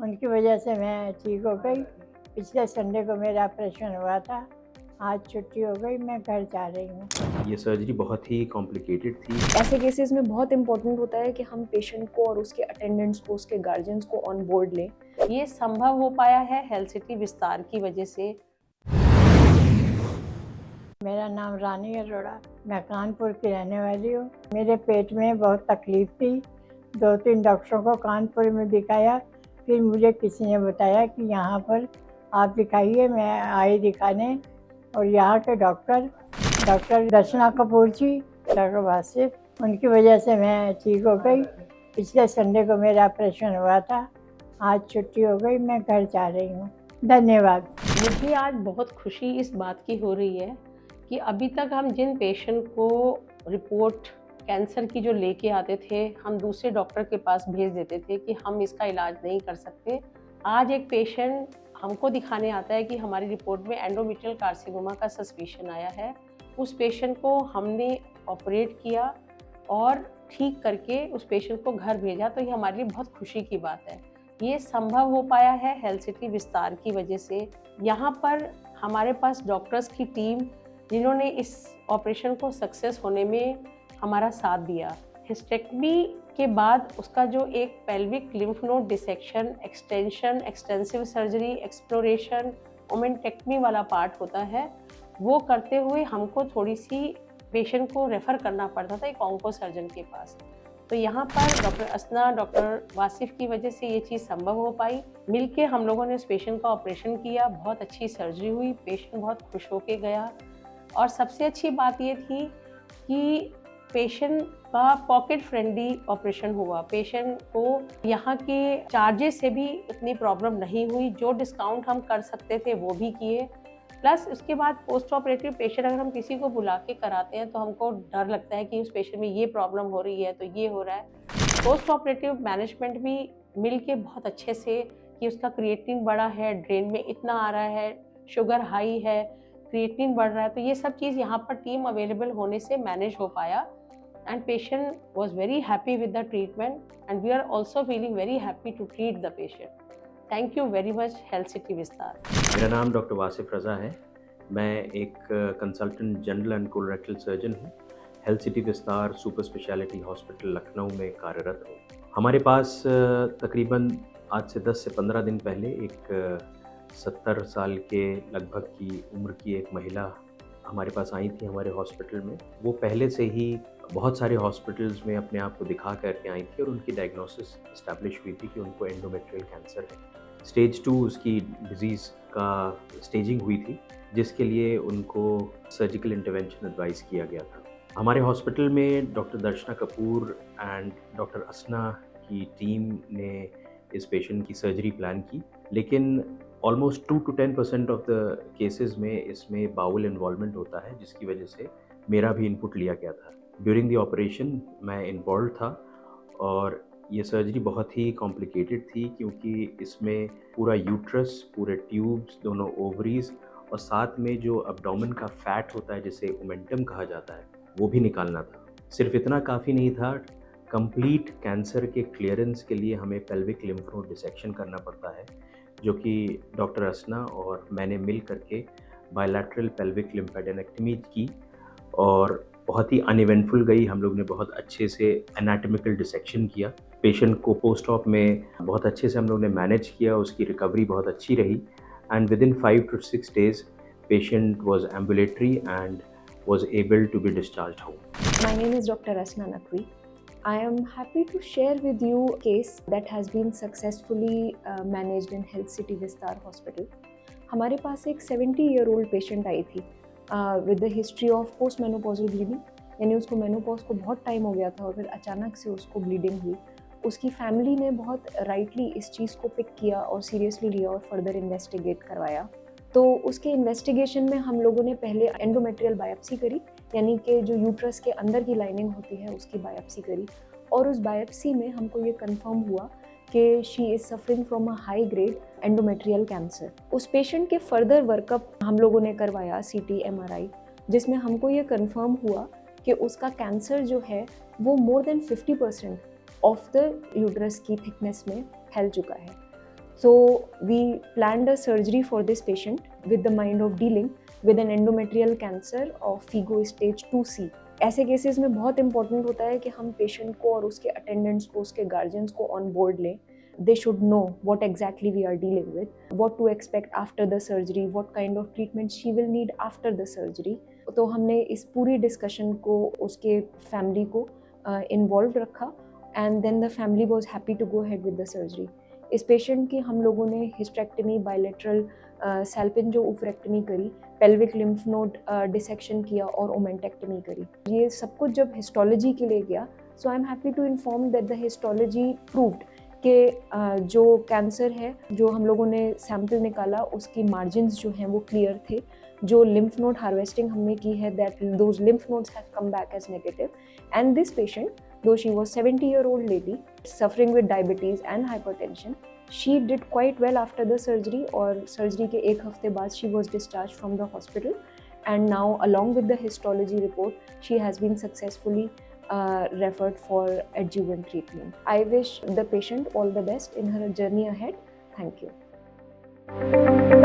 उनकी वजह से मैं ठीक हो गई। पिछले संडे को मेरा ऑपरेशन हुआ था। आज छुट्टी हो गई, मैं घर जा रही हूँ। ये सर्जरी बहुत ही कॉम्प्लिकेटेड थी। ऐसे केसेस में बहुत इंपॉर्टेंट होता है कि हम पेशेंट को और उसके अटेंडेंट्स को, उसके गार्जियंस को ऑन बोर्ड लें। ये संभव हो पाया है हेल्थ सिटी विस्तार की वजह से। मेरा नाम रानी अरोड़ा, मैं कानपुर की रहने वाली हूँ। मेरे पेट में बहुत तकलीफ थी। 2-3 डॉक्टरों को कानपुर में दिखाया, फिर मुझे किसी ने बताया कि यहाँ पर आप दिखाइए। मैं आई दिखाने और यहाँ के डॉक्टर दर्शना कपूर जी, डॉक्टर वासिफ, उनकी वजह से मैं ठीक हो गई। पिछले संडे को मेरा ऑपरेशन हुआ था। आज छुट्टी हो गई, मैं घर जा रही हूँ। धन्यवाद। मुझे आज बहुत खुशी इस बात की हो रही है कि अभी तक हम जिन पेशेंट को रिपोर्ट कैंसर की जो लेके आते थे, हम दूसरे डॉक्टर के पास भेज देते थे कि हम इसका इलाज नहीं कर सकते। आज एक पेशेंट हमको दिखाने आता है कि हमारी रिपोर्ट में एंडोमेट्रियल कार्सिनोमा का सस्पिशन आया है। उस पेशेंट को हमने ऑपरेट किया और ठीक करके उस पेशेंट को घर भेजा, तो ये हमारे लिए बहुत खुशी की बात है। ये संभव हो पाया है हेल्थ सिटी विस्तार की वजह से। यहाँ पर हमारे पास डॉक्टर्स की टीम जिन्होंने इस ऑपरेशन को सक्सेस होने में हमारा साथ दिया। हिस्टेक्टमी के बाद उसका जो एक pelvic lymph node dissection, extension, extensive surgery, exploration, omentectomy वाला पार्ट होता है, वो करते हुए हमको थोड़ी सी पेशेंट को रेफ़र करना पड़ता था एक ऑन्को सर्जन के पास। तो यहाँ पर डॉक्टर असना, डॉक्टर वासिफ की वजह से ये चीज़ संभव हो पाई। मिलके हम लोगों ने उस पेशेंट का ऑपरेशन किया, बहुत अच्छी सर्जरी हुई, पेशेंट बहुत खुश होके गया। और सबसे अच्छी बात ये थी कि पेशेंट का पॉकेट फ्रेंडली ऑपरेशन हुआ। पेशेंट को यहाँ के चार्जेस से भी उतनी प्रॉब्लम नहीं हुई। जो डिस्काउंट हम कर सकते थे वो भी किए। प्लस उसके बाद पोस्ट ऑपरेटिव पेशेंट अगर हम किसी को बुला के कराते हैं तो हमको डर लगता है कि उस पेशेंट में ये प्रॉब्लम हो रही है, तो ये हो रहा है। पोस्ट ऑपरेटिव मैनेजमेंट भी मिल के बहुत अच्छे से कि उसका क्रिएटिनिन बढ़ा है, ड्रेन में इतना आ रहा है, शुगर हाई है, क्रिएटिनिन बढ़ रहा है, तो ये सब चीज़ यहाँ पर टीम अवेलेबल होने से मैनेज हो पाया। And patient was very happy with the treatment and we are also feeling very happy to treat the patient. Thank you very much health city Vistaar. मेरा नाम डॉक्टर वासिफ रज़ा है। मैं एक consultant general and colorectal surgeon हूँ। Health city Vistaar super speciality hospital Lucknow में कार्यरत हूँ। हमारे पास तकरीबन आज से 10 से 15 दिन पहले एक 70 साल के लगभग की उम्र की एक महिला हमारे पास आई थी हमारे हॉस्पिटल में। वो पहले से ही बहुत सारे हॉस्पिटल्स में अपने आप को दिखा करके आई थी और उनकी डायग्नोसिस इस्टेब्लिश हुई थी कि उनको एंडोमेट्रियल कैंसर है। स्टेज 2 उसकी डिज़ीज़ का स्टेजिंग हुई थी, जिसके लिए उनको सर्जिकल इंटरवेंशन एडवाइस किया गया था। हमारे हॉस्पिटल में doctor Darshana Kapoor and doctor असना की टीम ने इस पेशेंट की सर्जरी प्लान की, लेकिन almost 2 to 10% of the cases में इसमें बाउल इन्वॉल्वमेंट होता है, जिसकी वजह से मेरा भी इनपुट लिया गया था। ड्यूरिंग द ऑपरेशन मैं इन्वॉल्व था और ये सर्जरी बहुत ही कॉम्प्लिकेटेड थी क्योंकि इसमें पूरा यूट्रस, पूरे ट्यूब्स, दोनों ओवरीज और साथ में जो अब्डोमेन का फैट होता है जिसे ओमेंटम कहा जाता है, वो भी निकालना था। सिर्फ इतना काफ़ी नहीं था, कंप्लीट कैंसर के क्लियरेंस के लिए हमें पेल्विक लिम्फ नोड डिसेक्शन करना पड़ता है, जो कि डॉक्टर असना और मैंने मिल करके बायलैटरल पेल्विक लिम्फेडेनेक्टमी की और बहुत ही अनइवेंटफुल गई। हम लोग ने बहुत अच्छे से एनाटॉमिकल डिसेक्शन किया। पेशेंट को पोस्ट ऑप में बहुत अच्छे से हम लोग ने मैनेज किया, उसकी रिकवरी बहुत अच्छी रही and within 5 to 6 days patient was ambulatory and was able to be discharged home. My name is Dr. Asna Naqvi. I am happy to share with you a case that has been successfully managed in Health City Vistar Hospital. हमारे पास एक 70-year-old patient आई थी with the history of post menopausal bleeding, यानी उसको menopause को बहुत time हो गया था और फिर अचानक से उसको ब्लीडिंग हुई। उसकी फैमिली ने बहुत राइटली इस चीज़ को पिक किया और सीरियसली लिया और फर्दर इन्वेस्टिगेट करवाया। तो उसके इन्वेस्टिगेशन में हम लोगों ने पहले एंडोमेट्रियल बायोप्सी करी, यानी कि जो यूट्रस के अंदर की लाइनिंग होती है उसकी बायोप्सी करी, और उस बायोप्सी में हमको ये कंफर्म हुआ कि she is suffering from a high grade endometrial cancer. उस पेशेंट के फर्दर वर्कअप हम लोगों ने करवाया CT MRI, जिसमें हमको ये कंफर्म हुआ कि उसका कैंसर जो है वो more than 50% of the uterus की थिकनेस में फैल चुका है। So we planned a surgery for this patient with the mind of dealing with an endometrial cancer of FIGO stage 2C. ऐसे केसेस में बहुत इंपॉर्टेंट होता है कि हम पेशेंट को और उसके अटेंडेंट्स को, उसके गार्जियंस को ऑन बोर्ड लें. They should know what exactly we are dealing with, what to expect after the surgery, what kind of treatment she will need after the surgery. तो हमने इस पूरी डिस्कशन को उसके फैमिली को इन्वॉल्व रखा and then the family was happy to go head with the surgery. इस patient की हम लोगों ने हिस्टेक्टमी, बायलेटरल सैल्पिंजो ओफरेक्टमी करी, पेल्विक लिम्फ नोड डिसेक्शन किया और ओमेंटेक्टमी करी. ये सब कुछ जब हिस्टोलॉजी के लिए गया, so I am happy to inform that the histology proved कि जो कैंसर है, जो हम लोगों ने सैंपल निकाला उसकी मार्जिन्स जो हैं वो क्लियर थे. जो लिम्फ नोड हार्वेस्टिंग हमने की है, that those lymph nodes have come back as negative. And this patient, though she was 70-year-old lady suffering with diabetes and hypertension, she did quite well after the surgery. और surgery के एक हफ्ते बाद she was discharged from the hospital, and now along with the histology report she has been successfully referred for adjuvant treatment. I wish the patient all the best in her journey ahead. Thank you.